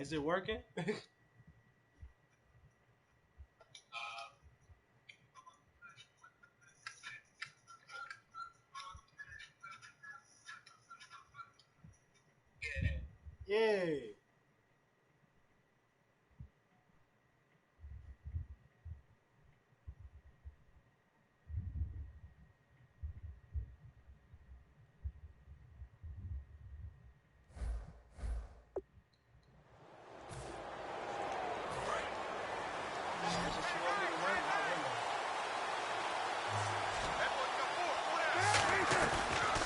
Is it working? Yay.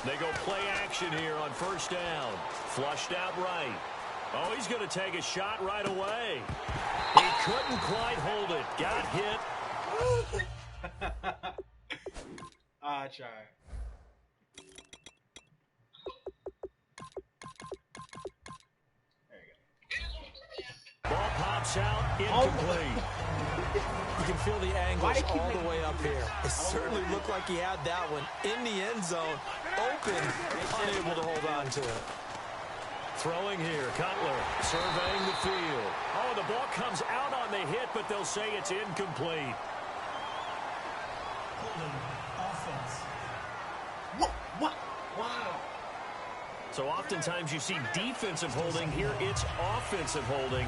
They go play action here on first down. Flushed out right. Oh, he's going to take a shot right away. He couldn't quite hold it. Got hit. I tried. There you go. Ball pops out, incomplete. You can feel the angles all the way up here. It certainly looked like he had that one in the end zone, open, unable to hold on to it. Throwing here, Cutler surveying the field. Oh, the ball comes out on the hit, but they'll say it's incomplete. Offense. What? Wow. So oftentimes you see defensive holding. Here it's offensive holding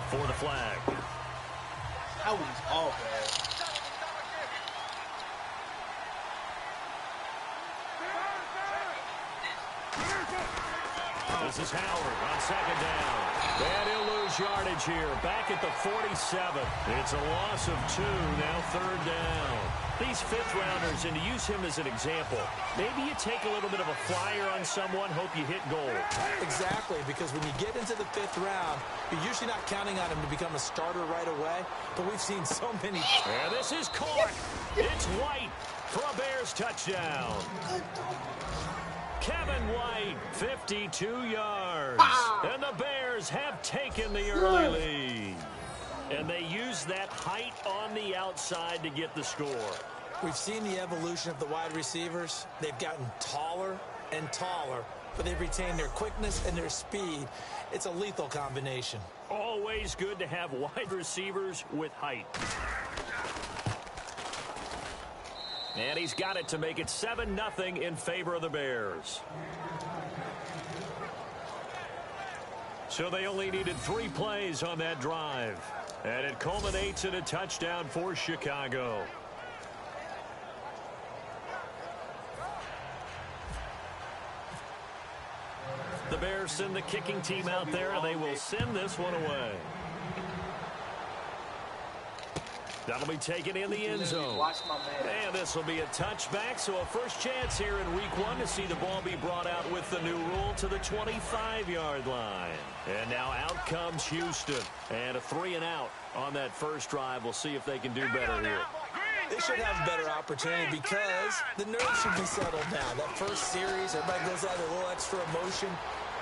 for the flag. That was all bad. This is Howard on second down. And he'll lose yardage here. Back at the 47. It's a loss of 2. Now third down. These fifth-rounders, and to use him as an example, maybe you take a little bit of a flyer on someone, hope you hit goal. Exactly, because when you get into the fifth round, you're usually not counting on him to become a starter right away, but we've seen so many. And this is caught. It's White for a Bears touchdown. Kevin White, 52 yards. And the Bears have taken the early lead. And they use that height on the outside to get the score. We've seen the evolution of the wide receivers. They've gotten taller and taller, but they've retained their quickness and their speed. It's a lethal combination. Always good to have wide receivers with height. And he's got it to make it 7-0 in favor of the Bears. So they only needed 3 plays on that drive. And it culminates in a touchdown for Chicago. The Bears send the kicking team out there, and they will send this one away. That'll be taken in the end zone. And this will be a touchback, so a first chance here in week 1 to see the ball be brought out with the new rule to the 25-yard line. And now out comes Houston. And a 3-and-out on that first drive. We'll see if they can do better here. They should have a better opportunity because the nerves should be settled now. That first series, everybody goes out with a little extra emotion.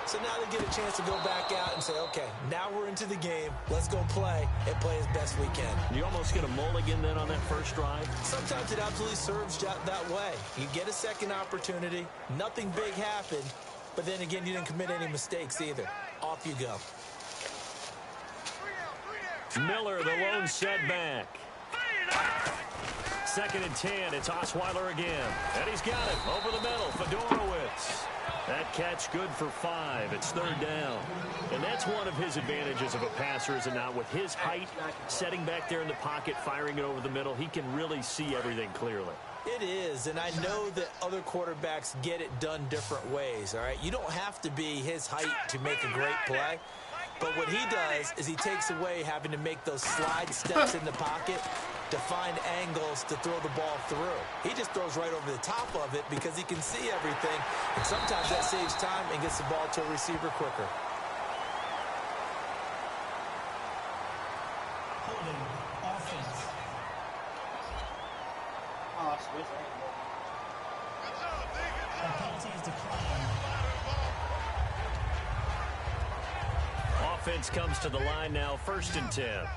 So now they get a chance to go back out and say, okay, now we're into the game. Let's go play and play as best we can. You almost get a mulligan then on that first drive? Sometimes it absolutely serves that way. You get a second opportunity. Nothing big happened. But then again, you didn't commit any mistakes either. Off you go. Miller, the lone setback. 2nd and 10. It's Osweiler again. And he's got it over the middle. Fedorowicz. That catch good for 5. It's 3rd down. And that's one of his advantages of a passer, is it not? With his height, setting back there in the pocket, firing it over the middle, he can really see everything clearly. It is, and I know that other quarterbacks get it done different ways, all right? You don't have to be his height to make a great play. But what he does is he takes away having to make those slide steps in the pocket to find angles to throw the ball through. He just throws right over the top of it because he can see everything, and sometimes that saves time and gets the ball to a receiver quicker. Holding offense. Oh, Swiss. A penalty is declined. Offense comes to the line now, 1st and 10.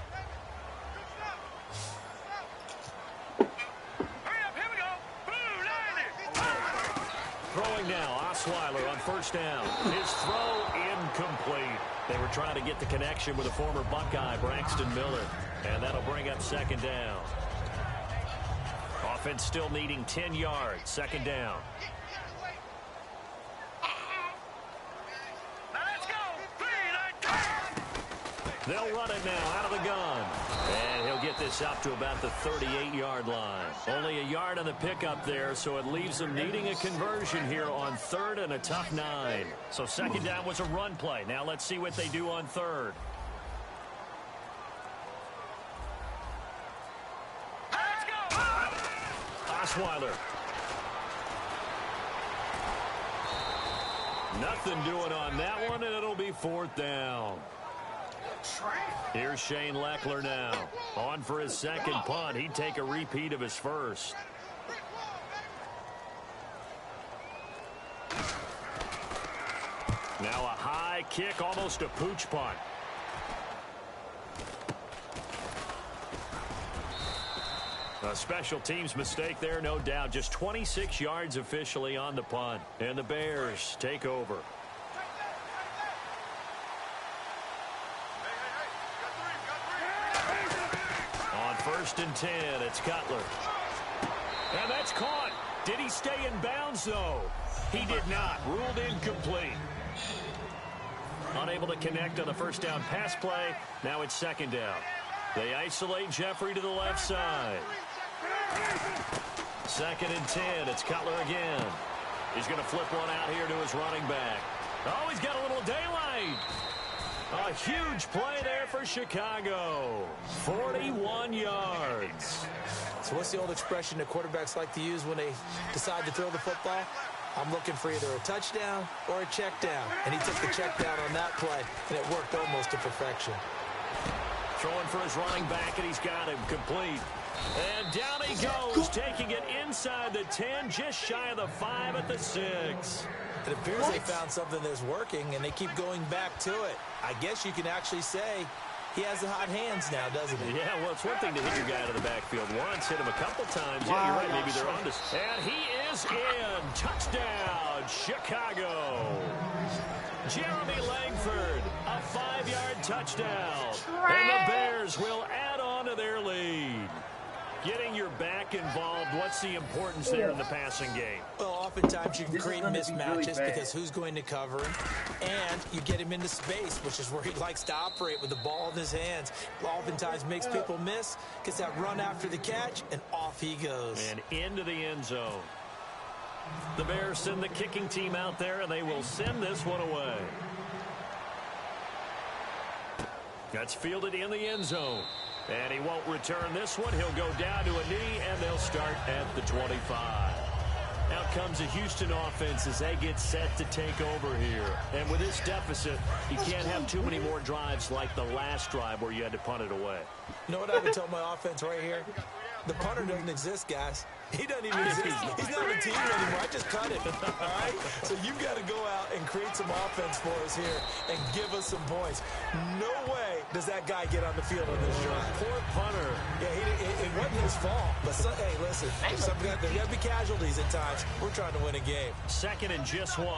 Throwing now, Osweiler on first down. His throw incomplete. They were trying to get the connection with a former Buckeye, Braxton Miller. And that'll bring up second down. Offense still needing 10 yards. Second down. They'll run it now out of the gun. And he'll get this up to about the 38-yard line. Only a yard on the pickup there, so it leaves them needing a conversion here on third and a tough 9. So second down was a run play. Now let's see what they do on third. Osweiler. Nothing doing on that one, and it'll be fourth down. Here's Shane Leckler now. On for his second punt. He'd take a repeat of his first. Now a high kick, almost a pooch punt. A special teams mistake there, no doubt. Just 26 yards officially on the punt. And the Bears take over. On first and 10, it's Cutler. And that's caught. Did he stay in bounds, though? He did not. Ruled incomplete. Unable to connect on the first down pass play. Now it's second down. They isolate Jeffrey to the left side. Second and 10. It's Cutler again. He's going to flip one out here to his running back. Oh, he's got a little daylight. A huge play there for Chicago. 41 yards. So what's the old expression that quarterbacks like to use when they decide to throw the football? I'm looking for either a touchdown or a check down. And he took the check down on that play, and it worked almost to perfection. Throwing for his running back, and he's got him complete. And down he goes, taking it inside the 10, just shy of the 5 at the 6. It appears they found something that's working, and they keep going back to it. I guess you can actually say he has the hot hands now, doesn't he? Yeah, well, it's one thing to hit your guy out of the backfield once, hit him a couple times. Yeah, you're right, maybe they're on this. And he is in. Touchdown, Chicago. Jeremy Langford, a 5-yard touchdown. And the Bears will add on to their lead. Getting your back involved, what's the importance there in the passing game? Well, oftentimes you can create mismatches because who's going to cover him, and you get him into space, which is where he likes to operate with the ball in his hands. Oftentimes makes people miss, gets that run after the catch, and off he goes. And into the end zone. The Bears send the kicking team out there, and they will send this one away. That's fielded in the end zone. And he won't return this one. He'll go down to a knee, and they'll start at the 25. Out comes the Houston offense as they get set to take over here. And with this deficit, you can't have too many more drives like the last drive where you had to punt it away. You know what I would tell my offense right here? The punter doesn't exist, guys. He doesn't even exist. He's not a team anymore. I just cut it. All right? So you've got to go out and create some offense for us here and give us some points. No way does that guy get on the field on this drive. Poor punter. Yeah, it wasn't his fault. But, hey, listen, there's got to be casualties at times. We're trying to win a game. Second and just 1.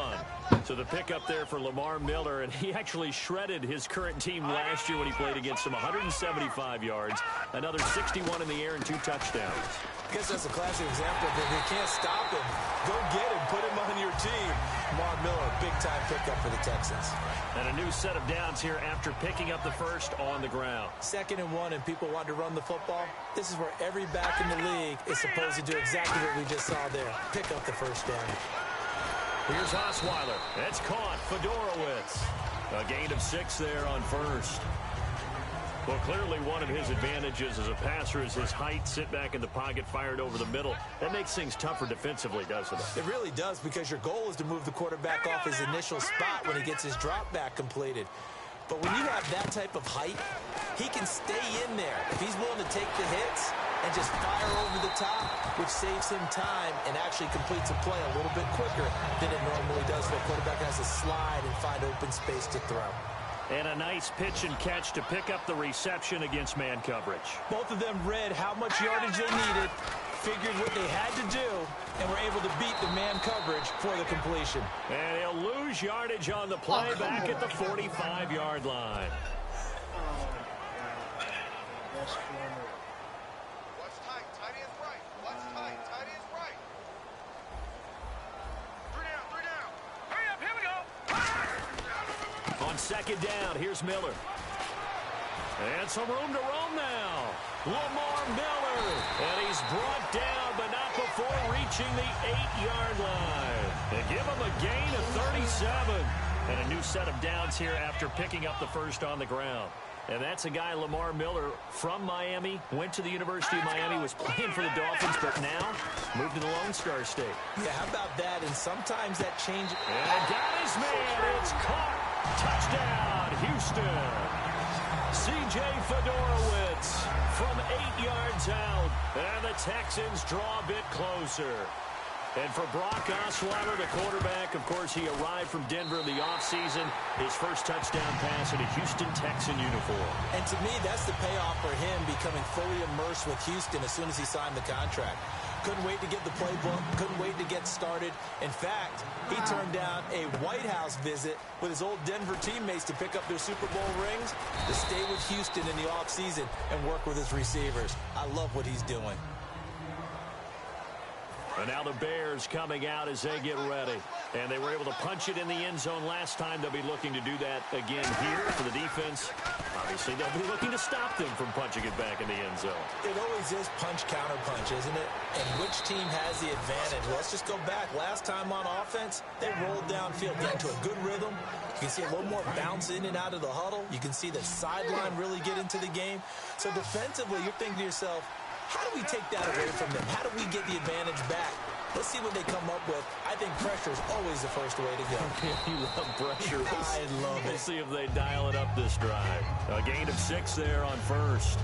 So the pickup there for Lamar Miller, and he actually shredded his current team last year when he played against them. 175 yards, another 61 in the air, and 2 touchdowns. I guess that's a classic example of if you can't stop him, go get him, put him on your team. Lamar Miller, big-time pickup for the Texans. And a new set of downs here after picking up the first on the ground. Second and 1, and people want to run the football. This is where every back in the league is supposed to do exactly what we just saw there. Pick up the first down. Here's Osweiler. That's caught. Fedorowicz. A gain of 6 there on first. Well, clearly one of his advantages as a passer is his height. Sit back in the pocket, fired over the middle. That makes things tougher defensively, doesn't it? It really does, because your goal is to move the quarterback off his initial spot when he gets his drop back completed. But when you have that type of height, he can stay in there if he's willing to take the hits and just fire over the top, which saves him time and actually completes a play a little bit quicker than it normally does when a quarterback has to slide and find open space to throw. And a nice pitch and catch to pick up the reception against man coverage. Both of them read how much yardage they needed, figured what they had to do, and were were able to beat the man coverage for the completion. And he'll lose yardage on the play back at the 45-yard line. What's tight? Tight is right. What's tight? Tight is right. Three down. Hurry up, here we go. On second down, here's Miller. And some room to roam now. Lamar Miller. And he's brought down, but not before reaching the 8-yard line. They give him a gain of 37. And a new set of downs here after picking up the first on the ground. And that's a guy, Lamar Miller, from Miami, went to the University of Miami, was playing for the Dolphins, but now moved to the Lone Star State. Yeah, how about that? And sometimes that change. And got his man. It's caught. Touchdown, Houston. C.J. Fedorowicz from 8 yards out. And the Texans draw a bit closer. And for Brock Osweiler, the quarterback, of course, he arrived from Denver in the offseason. His first touchdown pass in a Houston Texan uniform. And to me, that's the payoff for him becoming fully immersed with Houston as soon as he signed the contract. Couldn't wait to get the playbook, couldn't wait to get started. In fact, he turned down a White House visit with his old Denver teammates to pick up their Super Bowl rings, to stay with Houston in the offseason and work with his receivers. I love what he's doing. And now the Bears coming out as they get ready. And they were able to punch it in the end zone last time. They'll be looking to do that again here for the defense. Obviously, they'll be looking to stop them from punching it back in the end zone. It always is punch-counter-punch, isn't it? And which team has the advantage? Well, let's just go back. Last time on offense, they rolled downfield, got into a good rhythm. You can see a little more bounce in and out of the huddle. You can see the sideline really get into the game. So defensively, you're thinking to yourself, how do we take that away from them? How do we get the advantage back? Let's see what they come up with. I think pressure is always the first way to go. You love pressure. I love it. We'll see if they dial it up this drive. A gain of 6 there on first.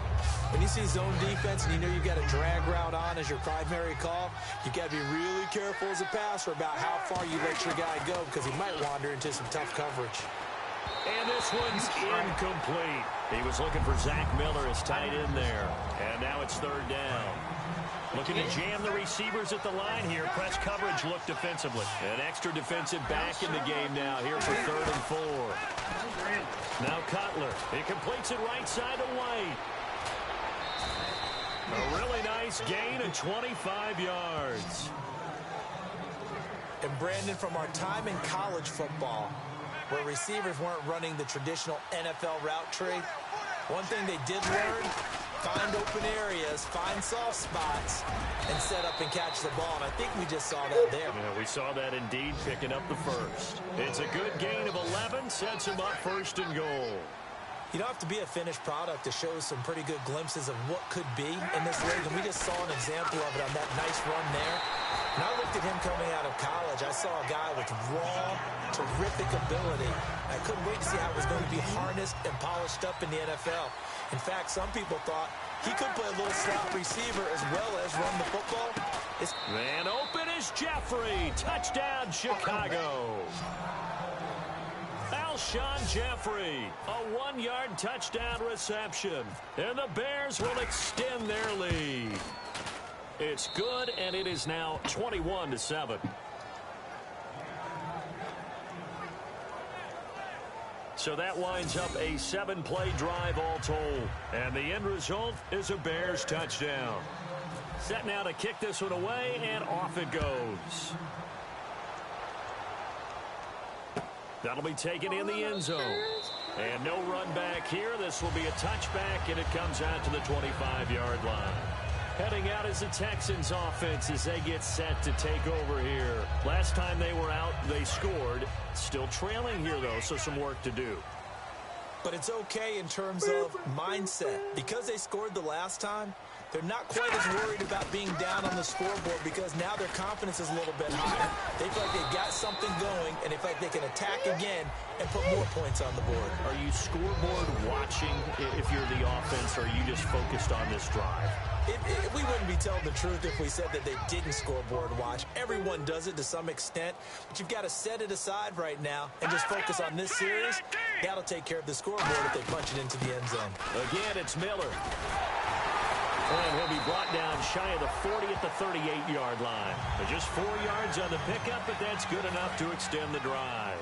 When you see zone defense and you know you've got a drag route on as your primary call, you've got to be really careful as a passer about how far you let your guy go because he might wander into some tough coverage. And this one's incomplete. He was looking for Zach Miller as tight end there. And now it's third down. Looking to jam the receivers at the line here. Press coverage look defensively. An extra defensive back in the game now here for 3rd and 4. Now Cutler. He completes it right side to White. A really nice gain of 25 yards. And Brandon, from our time in college football, where receivers weren't running the traditional NFL route tree, one thing they did learn, find open areas, find soft spots, and set up and catch the ball. And I think we just saw that there. Yeah, we saw that indeed, picking up the first. It's a good gain of 11, sets him up 1st and goal. You don't have to be a finished product to show some pretty good glimpses of what could be in this league, and we just saw an example of it on that nice run there. When I looked at him coming out of college, I saw a guy with raw, terrific ability. I couldn't wait to see how it was going to be harnessed and polished up in the NFL. In fact, some people thought he could play a little slot receiver as well as run the football. Man open is Jeffrey. Touchdown, Chicago. Alshon Jeffrey, a 1-yard touchdown reception. And the Bears will extend their lead. It's good, and it is now 21-7. So that winds up a 7-play drive all told. And the end result is a Bears touchdown. Set now to kick this one away, and off it goes. That'll be taken in the end zone. And no run back here. This will be a touchback, and it comes out to the 25-yard line. Heading out is the Texans offense as they get set to take over here. Last time they were out, they scored. Still trailing here, though, so some work to do. But it's okay in terms of mindset. Because they scored the last time, they're not quite as worried about being down on the scoreboard because now their confidence is a little bit higher. They feel like they've got something going, and they feel like they can attack again and put more points on the board. Are you scoreboard watching if you're the offense, or are you just focused on this drive? We wouldn't be telling the truth if we said that they didn't scoreboard watch. Everyone does it to some extent, but you've got to set it aside right now and just focus on this series. That'll take care of the scoreboard if they punch it into the end zone. Again, it's Miller. And he'll be brought down shy of the 40 at the 38-yard line. But just 4 yards on the pickup, but that's good enough to extend the drive.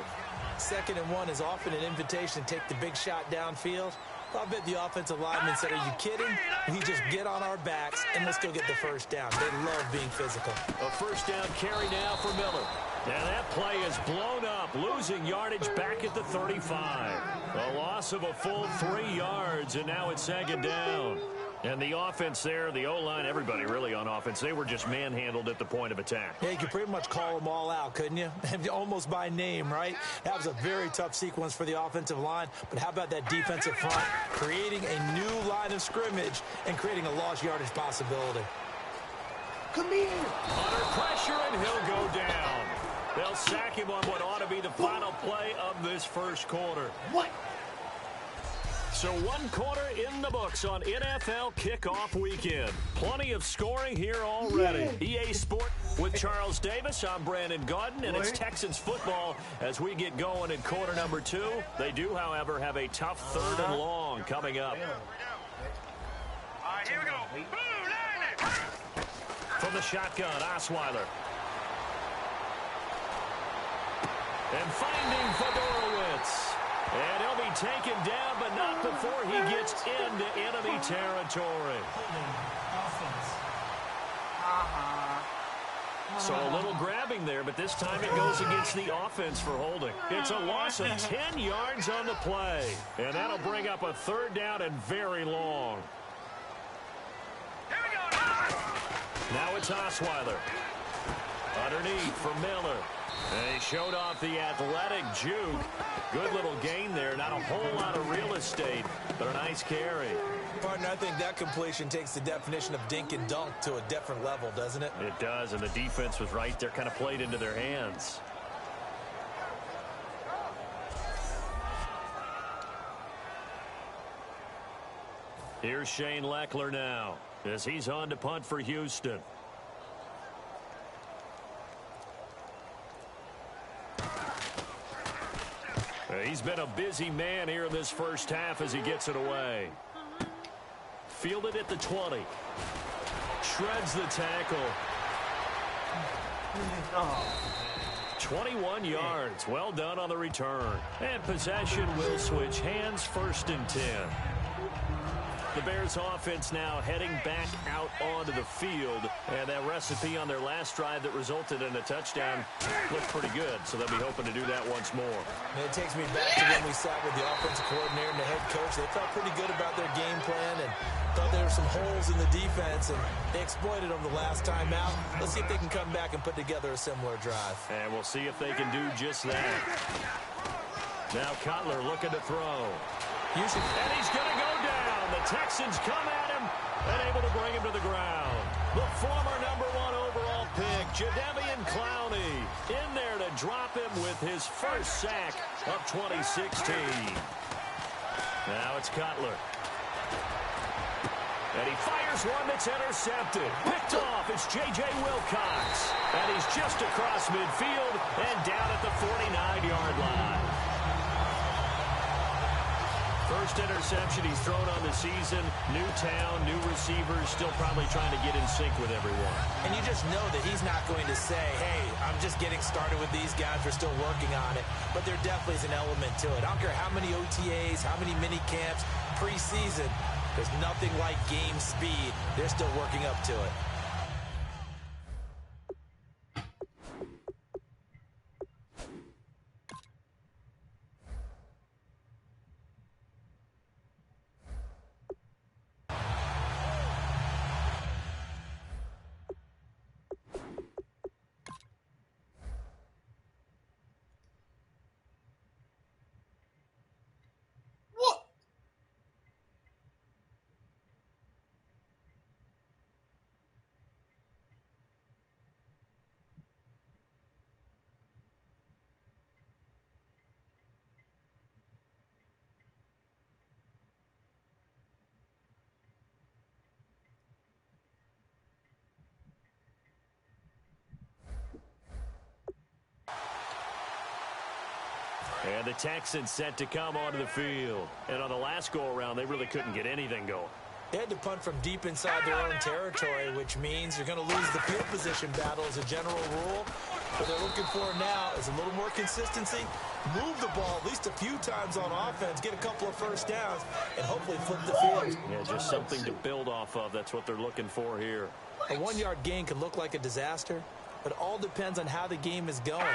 2nd and 1 is often an invitation to take the big shot downfield. I bet the offensive lineman said, are you kidding? We just get on our backs and let's go get the first down. They love being physical. A first down carry now for Miller. And that play is blown up, losing yardage back at the 35. A loss of a full 3 yards, and now it's 2nd down. And the offense there, the O-line, everybody really on offense, they were just manhandled at the point of attack. Yeah, you could pretty much call them all out, couldn't you? Almost by name, right? That was a very tough sequence for the offensive line. But how about that defensive front creating a new line of scrimmage and creating a lost yardage possibility? Come here. Under pressure, and he'll go down. They'll sack him on what ought to be the final play of this first quarter. What? So 1 quarter in the books on NFL kickoff weekend. Plenty of scoring here already. Yeah. EA Sport with Charles Davis. I'm Brandon Gaudin, and it's Texans football as we get going in quarter number 2. They do, however, have a tough 3rd and long coming up. All right, here we go. Boom, line it. From the shotgun, Osweiler. And finding Fedorowicz. And he'll be taken down, but not before he gets into enemy territory. So a little grabbing there, but this time it goes against the offense for holding. It's a loss of 10 yards on the play. And that'll bring up a 3rd down and very long. Here we go. Now it's Osweiler. Underneath for Miller. And he showed off the athletic juke. Good little gain there. Not a whole lot of real estate, but a nice carry. Partner, I think that completion takes the definition of dink and dunk to a different level, doesn't it? It does, and the defense was right there, kind of played into their hands. Here's Shane Leckler now, as he's on to punt for Houston. He's been a busy man here in this first half as he gets it away. Fielded at the 20. Shreds the tackle. 21 yards. Well done on the return. And possession will switch hands, 1st and 10. The Bears offense now heading back out onto the field. And that recipe on their last drive that resulted in a touchdown looked pretty good. So they'll be hoping to do that once more. And it takes me back to when we sat with the offensive coordinator and the head coach. They felt pretty good about their game plan and thought there were some holes in the defense. And they exploited them the last time out. Let's see if they can come back and put together a similar drive. And we'll see if they can do just that. Now Cutler looking to throw. And he's going to go down. The Texans come at him and able to bring him to the ground. The former #1 overall pick, Jadeveon Clowney, in there to drop him with his first sack of 2016. Now it's Cutler. And he fires one that's intercepted. Picked off. It's J.J. Wilcox. And he's just across midfield and down at the 49-yard line. First interception he's thrown on the season. New town, new receivers, still probably trying to get in sync with everyone. And you just know that he's not going to say, hey, I'm just getting started with these guys. We're still working on it. But there definitely is an element to it. I don't care how many OTAs, how many mini camps, preseason. There's nothing like game speed. They're still working up to it. And the Texans set to come onto the field. And on the last go-around, they really couldn't get anything going. They had to punt from deep inside their own territory, which means you're going to lose the field position battle as a general rule. What they're looking for now is a little more consistency, move the ball at least a few times on offense, get a couple of first downs, and hopefully flip the field. Yeah, just something to build off of. That's what they're looking for here. A 1-yard gain can look like a disaster, but it all depends on how the game is going.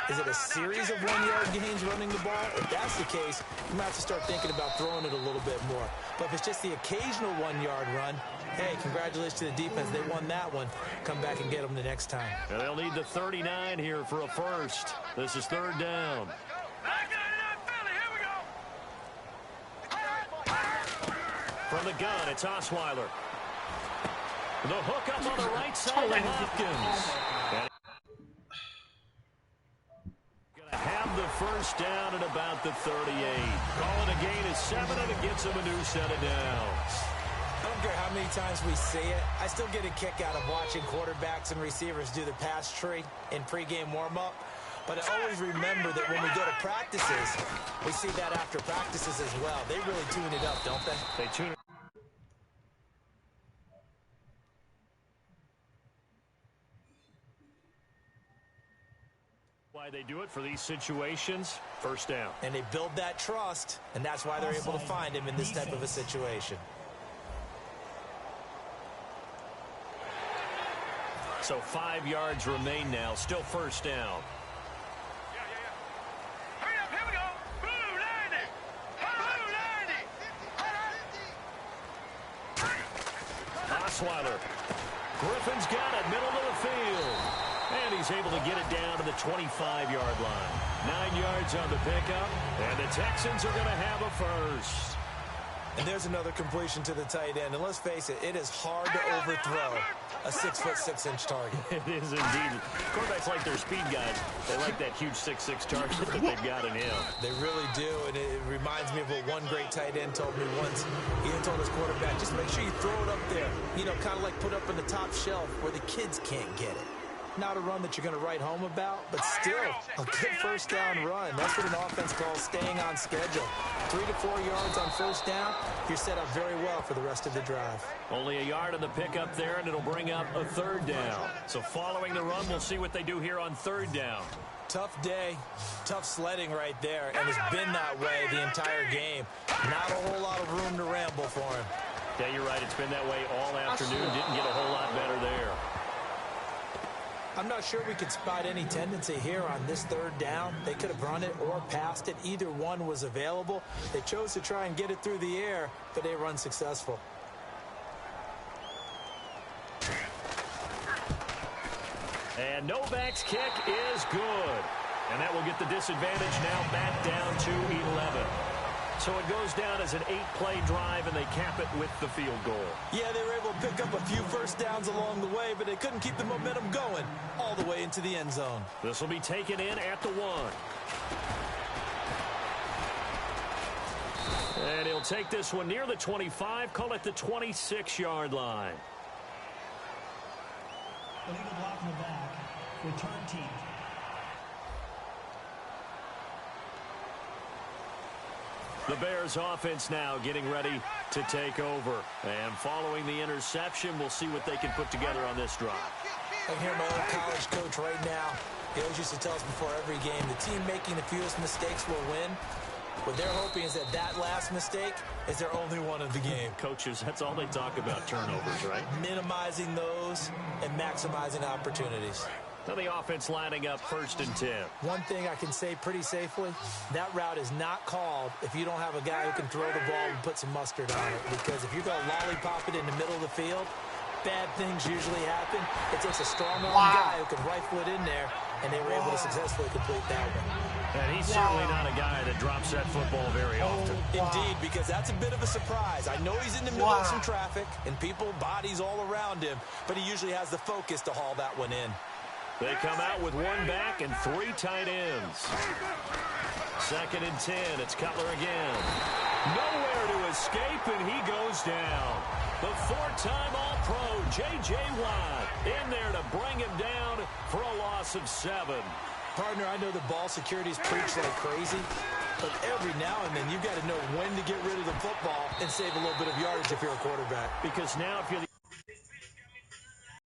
Is it a series of 1-yard gains running the ball? If that's the case, you might have to start thinking about throwing it a little bit more. But if it's just the occasional 1-yard run, hey, congratulations to the defense. They won that one. Come back and get them the next time. And they'll need the 39 here for a first. This is third down. From the gun, it's Osweiler. The hook up on the right side of Hopkins. Have the first down at about the 38. Call it a gain of 7, and it gets them a new set of downs. I don't care how many times we see it. I still get a kick out of watching quarterbacks and receivers do the pass tree in pregame warm-up. But I always remember that when we go to practices, we see that after practices as well. They really tune it up, don't they? They tune it. Why they do it for these situations, first down. And they build that trust, and that's why they're able to find him in this type of a situation. So 5 yards remain now, still first down. Hurry up, here we go. Blue 90. Blue 90. Osweiler. Griffin's got it, middle of the field. And he's able to get it down to the 25-yard line. 9 yards on the pickup, and the Texans are going to have a first. And there's another completion to the tight end. And let's face it, it is hard to overthrow a 6'6" target. It is indeed. Quarterbacks like their speed guys. They like that huge 6'6" target that they've got in him. They really do, and it reminds me of what one great tight end told me once. He told his quarterback, just make sure you throw it up there. You know, kind of like put up on the top shelf where the kids can't get it. Not a run that you're going to write home about, but still a good first down run. That's what an offense calls staying on schedule. 3 to 4 yards on first down, you're set up very well for the rest of the drive. Only a yard on the pickup there, and it'll bring up a third down. So following the run, we'll see what they do here on third down. Tough day, tough sledding right there, and it's been that way the entire game. Not a whole lot of room to ramble for him. Yeah, you're right. It's been that way all afternoon. Didn't get a whole lot better there. I'm not sure we could spot any tendency here on this third down. They could have run it or passed it. Either one was available. They chose to try and get it through the air, but they were unsuccessful. And Novak's kick is good. And that will get the disadvantage now back down to 11. So it goes down as an 8-play drive, and they cap it with the field goal. Yeah, they were able to pick up a few first downs along the way, but they couldn't keep the momentum going all the way into the end zone. This will be taken in at the 1. And he'll take this one near the 25, call it the 26-yard line. Illegal block in the back. Return team. The Bears offense now getting ready to take over. And following the interception, we'll see what they can put together on this drive. I can hear my old college coach right now. He always used to tell us before every game, the team making the fewest mistakes will win. What they're hoping is that last mistake is their only one of the game. Coaches, that's all they talk about, turnovers, right? Minimizing those and maximizing opportunities. Now the offense lining up 1st and 10. One thing I can say pretty safely, that route is not called if you don't have a guy who can throw the ball and put some mustard on it. Because if you're going to lollipop it in the middle of the field, bad things usually happen. It takes a strong-arm guy who can rifle it in there, and they were able to successfully complete that one. And he's certainly not a guy that drops that football very often. Indeed, because that's a bit of a surprise. I know he's in the middle of some traffic and people, bodies all around him, but he usually has the focus to haul that one in. They come out with 1 back and 3 tight ends. 2nd and 10. It's Cutler again. Nowhere to escape, and he goes down. The 4-time All-Pro, J.J. Watt, in there to bring him down for a loss of 7. Partner, I know the ball security's preached like crazy, But every now and then, you've got to know when to get rid of the football and save a little bit of yardage if you're a quarterback. Because now if you're the